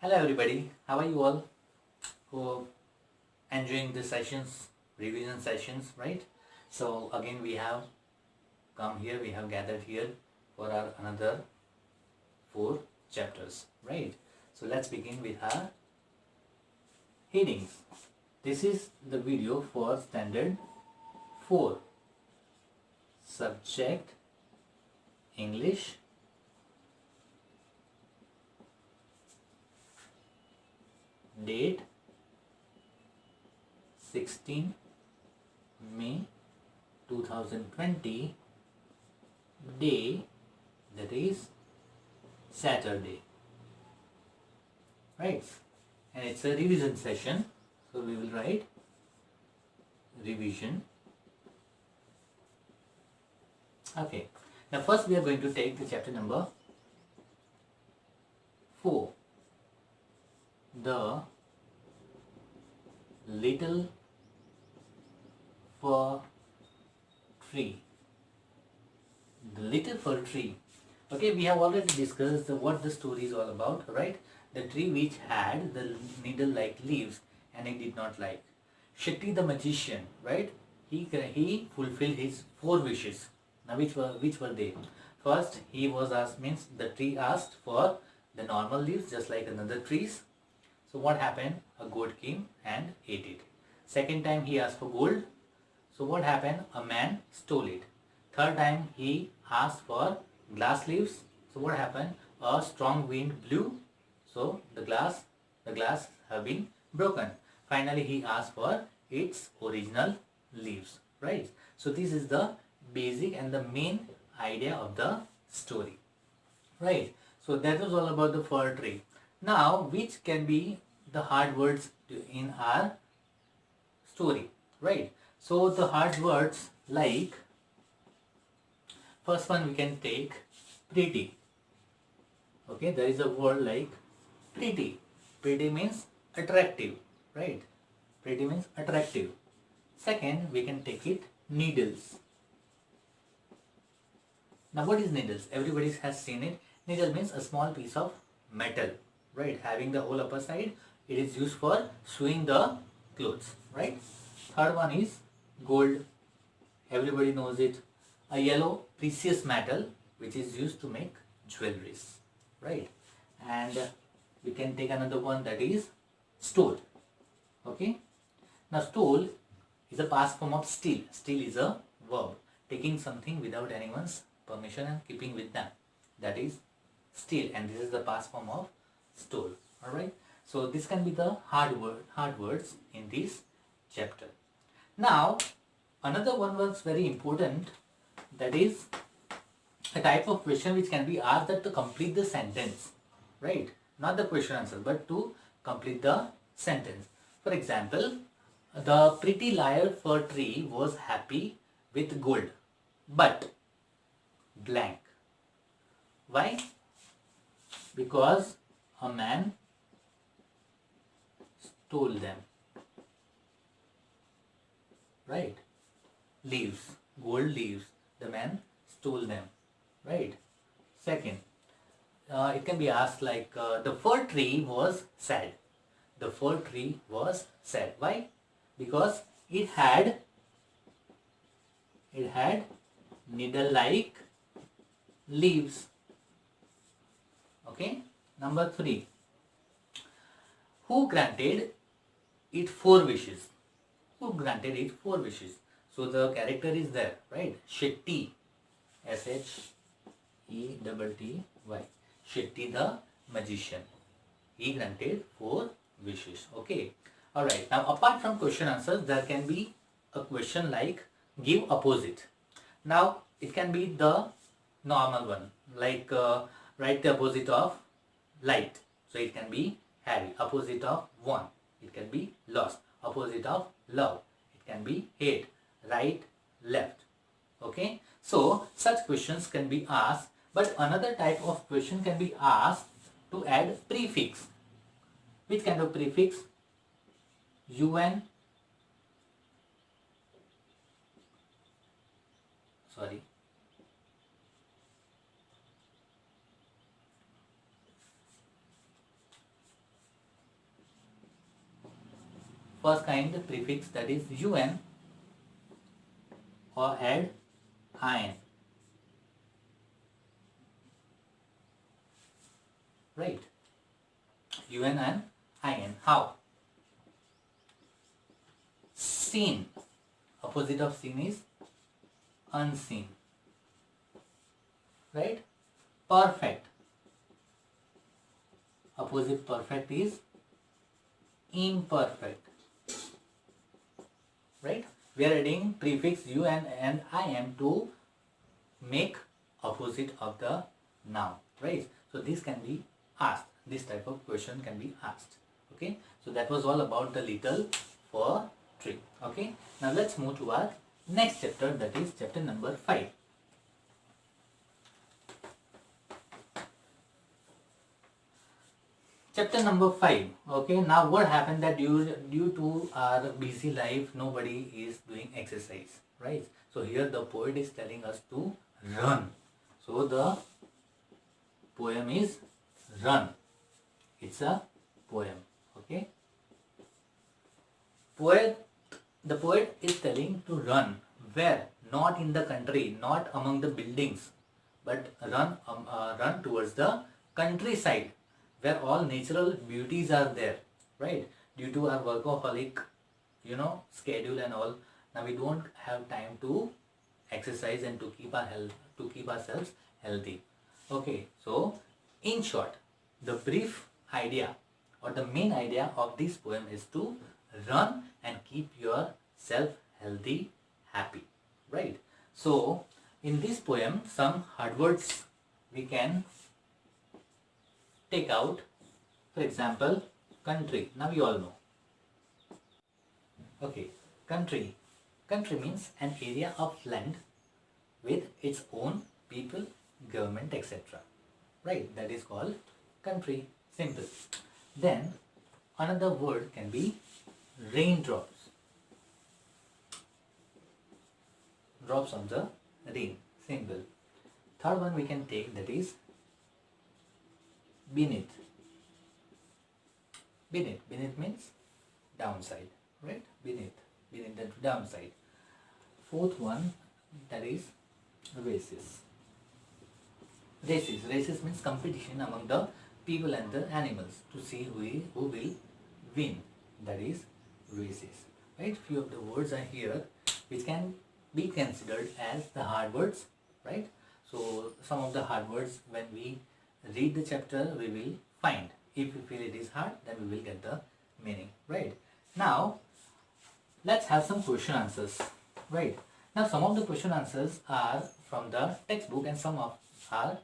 Hello everybody, how are you all? Hope enjoying the sessions, revision sessions, right? So again we have come here, we have gathered here for our another 4 chapters, right? So let's begin with our headings. This is the video for standard 4, subject English, date 16 May 2020, day that is Saturday, right? And it's a revision session, so we will write revision. Okay, now first we are going to take the chapter number 4, the little fir tree. The little fir tree. Okay, we have already discussed what the story is all about, right? The tree which had the needle-like leaves and it did not like. Shakti the magician, right? He fulfilled his 4 wishes. Now which were they? First, he was asked, means the tree asked for the normal leaves just like another trees. So what happened? A goat came and ate it. Second time he asked for gold. So what happened? A man stole it. Third time he asked for glass leaves. So what happened? A strong wind blew. So the glass have been broken. Finally he asked for its original leaves. Right? So this is the basic and the main idea of the story. Right? So that was all about the fir tree. Now, which can be the hard words in our story, right? So the hard words like, first one we can take pretty. Okay, there is a word like pretty. Pretty means attractive, right? Pretty means attractive. Second, we can take it needles. Now what is needles? Everybody has seen it. Needle means a small piece of metal, right? Having the whole upper side, it is used for sewing the clothes, right? Third one is gold. Everybody knows it. A yellow precious metal which is used to make jewelries, right? And we can take another one, that is stole. Okay. Now stole is a past form of steal. Steal is a verb. Taking something without anyone's permission and keeping with them. That is steal, and this is the past form of stole. Alright. So this can be the hard words in this chapter. Now another one was very important, that is a type of question which can be asked that to complete the sentence, right? Not the question answer, but to complete the sentence. For example, the pretty liar fir tree was happy with gold, but blank. Why? Because a man stole them, right? Leaves, gold leaves, the man stole them, right? Second, it can be asked like the fir tree was sad. The fir tree was sad. Why? Because it had needle-like leaves. Okay. Number 3. Who granted it 4 wishes? Who granted it 4 wishes? So the character is there, right? Shakti, S-H-E-T-T-Y. Shakti the magician. He granted 4 wishes. Okay. Alright. Now apart from question answers, there can be a question like give opposite. Now it can be the normal one, like write the opposite of light. So it can be heavy. Opposite of want, it can be lost. Opposite of love, it can be hate. Right, left. Okay. So such questions can be asked, but another type of question can be asked to add prefix. Which kind of prefix? UN, sorry, first kind prefix, that is un, or add in, right? Un and in. How? Seen. Opposite of seen is unseen, right? Perfect. Opposite perfect is imperfect, right? We are adding prefix un and in to make opposite of the noun, right? So this can be asked. This type of question can be asked. Okay, so that was all about the little for tree. Okay, now let's move to our next chapter, that is chapter number 5. Chapter number 5. Okay, now what happened that due to our busy life, nobody is doing exercise, right? So here the poet is telling us to run. So the poem is Run. It's a poem. Okay. The poet is telling to run. Where? Not in the country, not among the buildings, but run towards the countryside, where all natural beauties are there, right? Due to our workaholic, schedule and all, now we don't have time to exercise and to keep ourselves healthy. Okay, so in short, the brief idea or the main idea of this poem is to run and keep yourself healthy, happy, right? So in this poem, some hard words we can take out. For example, country. Now you all know. Okay, country. Country means an area of land with its own people, government, etc. Right? That is called country. Simple. Then another word can be raindrops. Drops of the rain. Simple. Third one we can take, that is beneath. Beneath means downside, right? Beneath the downside. Fourth one, that is races. Races means competition among the people and the animals to see who will win. That is races, right? Few of the words are here which can be considered as the hard words, right? So some of the hard words, when we read the chapter, we will find. If we feel it is hard, then we will get the meaning, right? Now let's have some question answers, right? Now some of the question answers are from the textbook and some are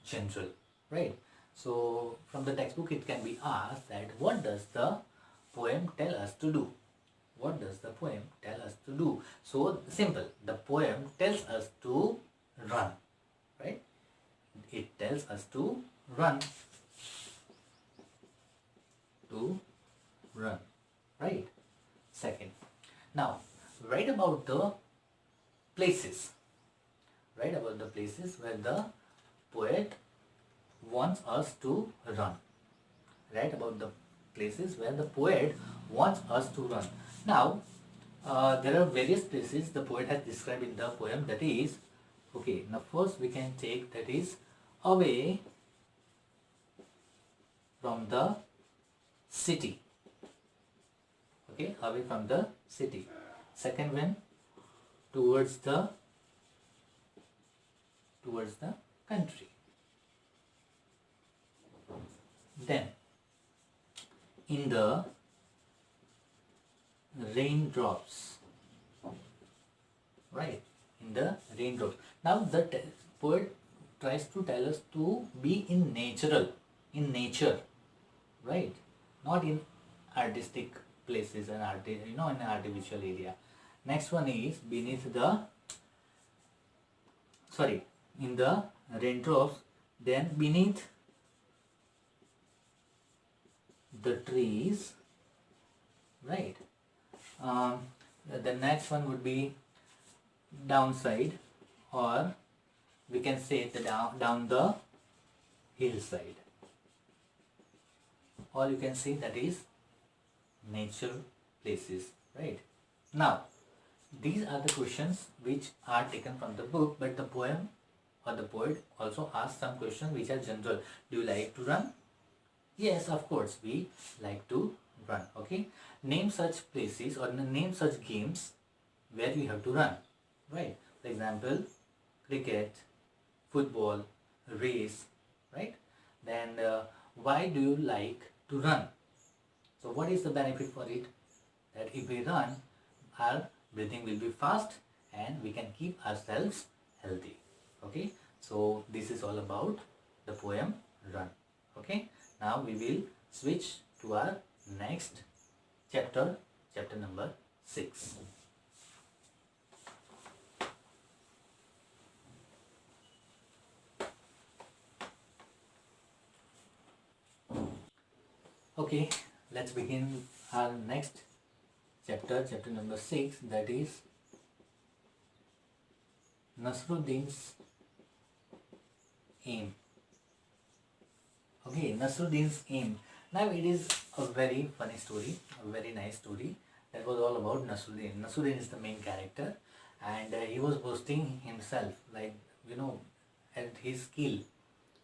general, right? So from the textbook it can be asked that what does the poem tell us to do? What does the poem tell us to do? So simple, the poem tells us to run, right? It tells us to run. Right? Second, now write about the places. Write about the places where the poet wants us to run. Write about the places where the poet wants us to run. Now, there are various places the poet has described in the poem. That is, okay, now first we can take, that is away from the city. Okay, away from the city. Second one, towards the country. Then in the raindrops, right? In the raindrops. Now the poet tries to tell us to be in nature, right? Not in artistic places and in an artificial area. Next one is in the raindrops, then beneath the trees, right? The next one would be downside, or we can say the down the hillside, or you can say that is nature places, right? Now, these are the questions which are taken from the book, but the poem or the poet also asks some questions which are general. Do you like to run? Yes, of course, we like to run. Okay, name such places or name such games where you have to run, right? For example, cricket, football, race, right? Then why do you like to run? So what is the benefit for it? That if we run, our breathing will be fast and we can keep ourselves healthy. Okay, so this is all about the poem Run. Okay, now we will switch to our next chapter, chapter number 6. Okay, let's begin our next chapter, chapter number 6, that is Nasruddin's aim. Okay, Nasruddin's aim. Now it is a very funny story, a very nice story. That was all about Nasruddin. Nasruddin is the main character, and he was boasting himself, like, you know, at his skill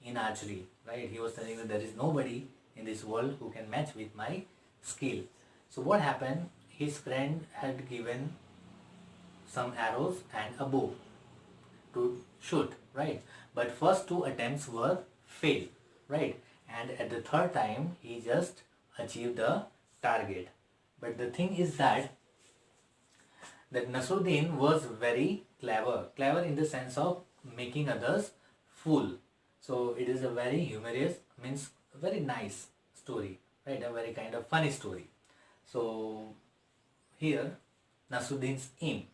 in archery, right? He was telling that there is nobody in this world who can match with my skill. So what happened? His friend had given some arrows and a bow to shoot, right? But first two attempts were failed, right? And at the third time he just achieved the target. But the thing is that Nasruddin was very clever in the sense of making others fool. So it is a very humorous, means very nice story, right? A very kind of funny story. So here Nasruddin's aim.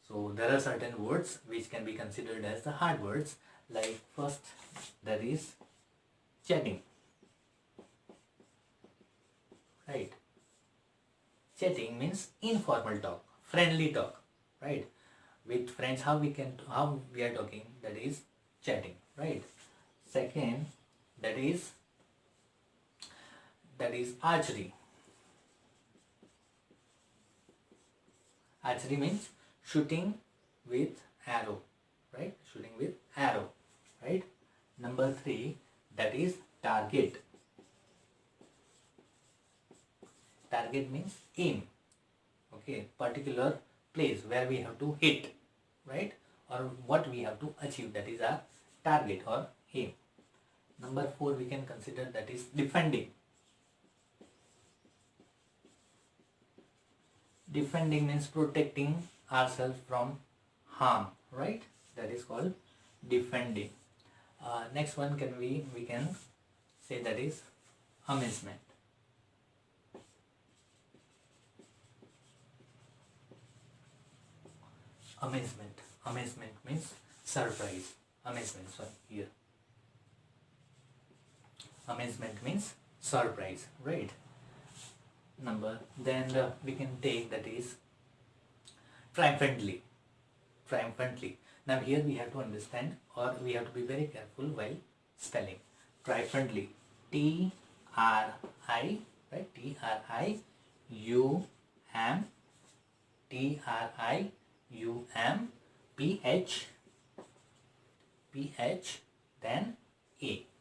So there are certain words which can be considered as the hard words. Like first, there is chatting, right? Chatting means informal talk, friendly talk, right? With friends, how we are talking, that is chatting, right? Second, that is archery. Archery means shooting with arrow, right? Shooting with arrow, right? Number 3, that is target. Target means aim. Okay, particular place where we have to hit, right? Or what we have to achieve, that is our target or aim. Number 4, we can consider that is defending. Defending means protecting ourselves from harm, right? That is called defending. Next one we can say that is amazement. Amazement means surprise. Amazement means surprise, right? Then we can take that is triumphantly. Now here we have to understand, or we have to be very careful while spelling. Triumphantly, T-R-I, right? T-R-I-U-M-P-H, then A-N-N-T-L-Y.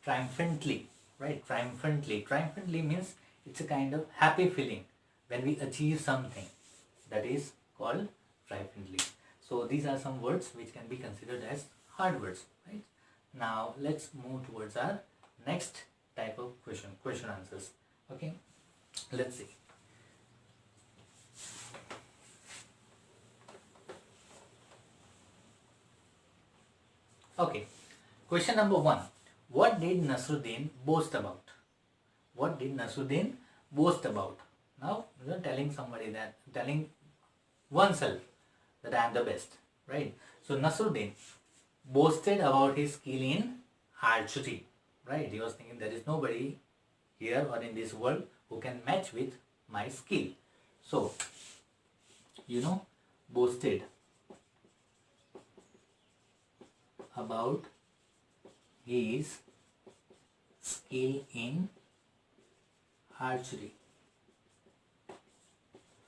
Triumphantly, right? Triumphantly means it's a kind of happy feeling when we achieve something. That is called triumphantly. So these are some words which can be considered as hard words, right? Now let's move towards our next type of question answers. Okay, let's see. Okay, question number 1. What did Nasruddin boast about? What did Nasruddin boast about? Now you are telling somebody that, telling oneself that I am the best, right? So Nasruddin boasted about his skill in archery, right? He was thinking there is nobody here or in this world who can match with my skill. So, boasted about his skill in archery.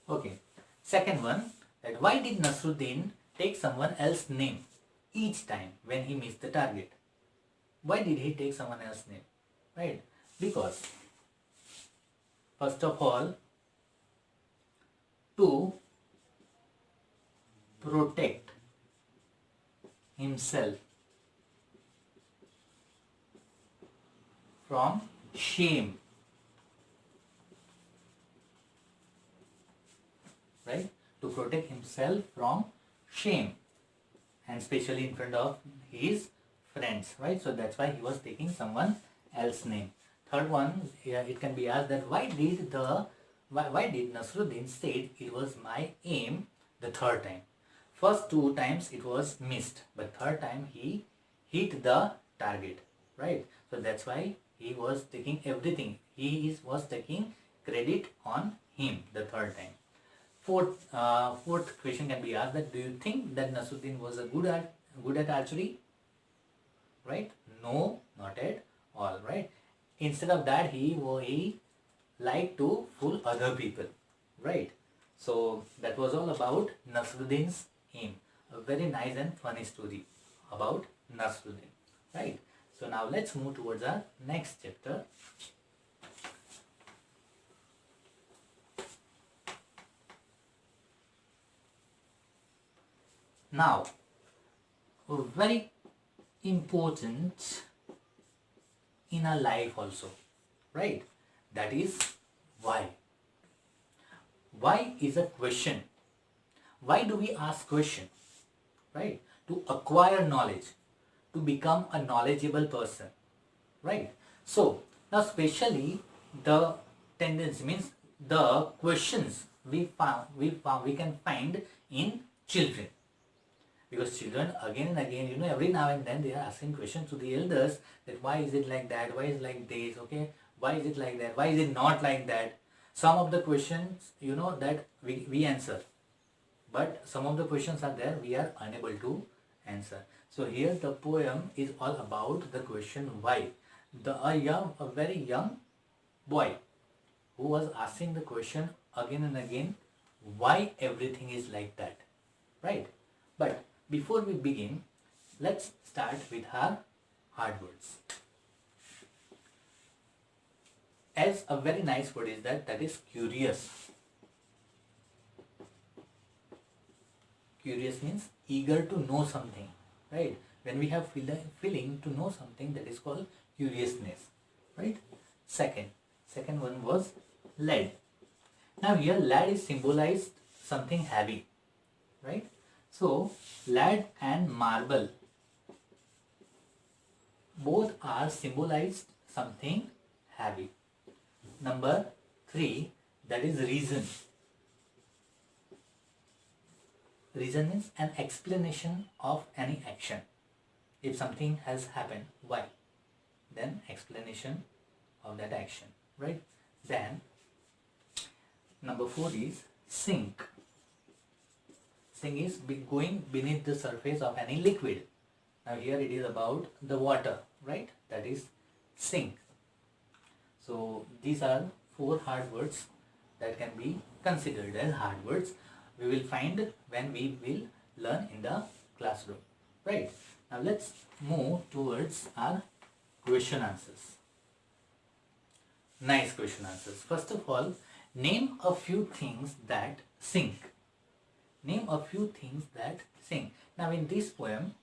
Okay. Second one, that why did Nasruddin take someone else's name each time when he missed the target? Why did he take someone else's name? Right? Because first of all, to protect himself from shame, right? To protect himself from shame, and especially in front of his friends, right? So that's why he was taking someone else's name. Third one, it can be asked that why did Nasruddin said it was my aim the third time? First two times it was missed, but third time he hit the target, right? So that's why he was taking everything. Was taking credit on him the third time. Fourth question can be asked that do you think that Nasruddin was good at archery? Right? No, not at all. Right? Instead of that, he liked to fool other people. Right? So that was all about Nasruddin's aim. A very nice and funny story about Nasruddin. Right? So now let's move towards our next chapter. Now, very important in our life also, right? That is why. Why is a question. Why do we ask question? Right? To acquire knowledge, to become a knowledgeable person, right? So now especially the tendency means the questions we can find in children. Because children again and again, every now and then they are asking questions to the elders that why is it like that, why is it like this, okay, why is it like that, why is it not like that. Some of the questions, that we answer, but some of the questions are there we are unable to answer. So here the poem is all about the question why. A very young boy who was asking the question again and again, why everything is like that, right? But before we begin, let's start with our hard words. As a very nice word is that is curious. Curious means eager to know something, right? When we have feeling to know something, that is called curiousness, right? Second one was lead. Now here lead is symbolized something heavy, right? So lead and marble both are symbolized something heavy. Number 3, that is reason. Reason means an explanation of any action. If something has happened, why? Then explanation of that action, right? Then number 4 is sink. Sink is going beneath the surface of any liquid. Now here it is about the water, right? That is sink. So these are 4 hard words that can be considered as hard words. We will find when we will learn in the classroom, right? Now let's move towards our question answers. Nice question answers. First of all, name a few things that sink. Name a few things that sink. Now in this poem,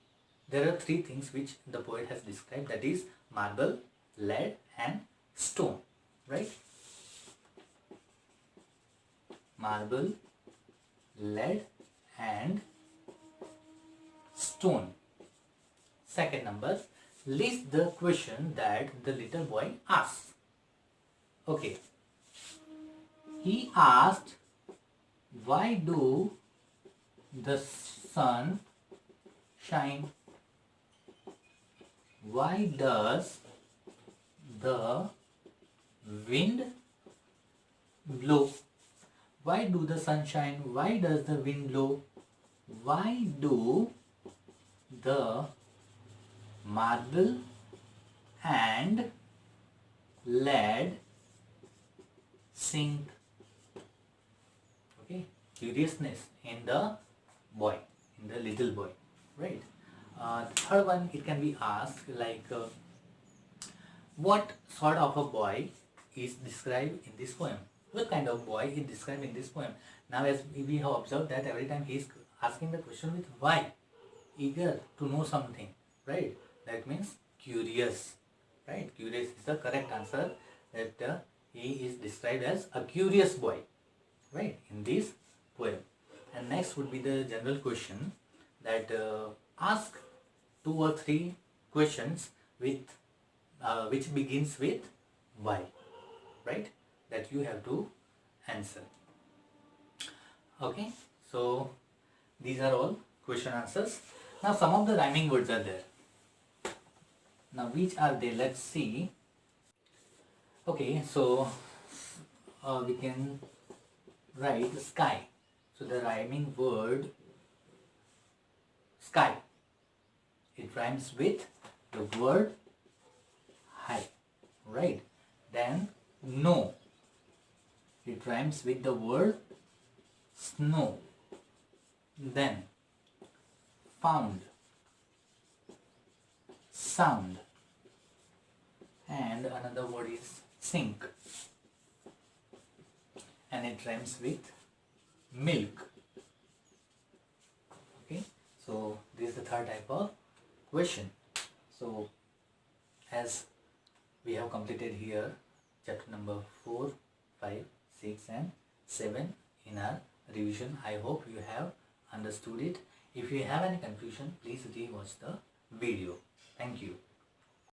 there are 3 things which the poet has described, that is marble, lead and stone, right? Marble, lead and stone. Second number, list the question that the little boy asked. Okay. He asked, why do the sun shine? Why does the wind blow? Why do the sun shine? Why does the wind blow? Why do the marble and lad sing. Okay, curiousness in the boy, in the little boy, right? The third one, it can be asked like, what sort of a boy is described in this poem? What kind of boy is described in this poem? Now, as we have observed that every time he is asking the question with why, eager to know something, right? That means curious, right? Curious is the correct answer, that he is described as a curious boy, right, in this poem. And next would be the general question, that ask 2 or 3 questions with which begins with why, right, that you have to answer. Okay, so these are all question answers. Now some of the rhyming words are there. Now which are they? Let's see. Okay, so we can write sky. So the rhyming word sky, it rhymes with the word high, right? Then no, it rhymes with the word snow. Then found, sound, and another word is sink, and it rhymes with milk. Okay, so this is the third type of question. So as we have completed here chapter number 4, 5, 6 and 7 in our revision. I hope you have understood it. If you have any confusion, please re-watch the video. Thank you.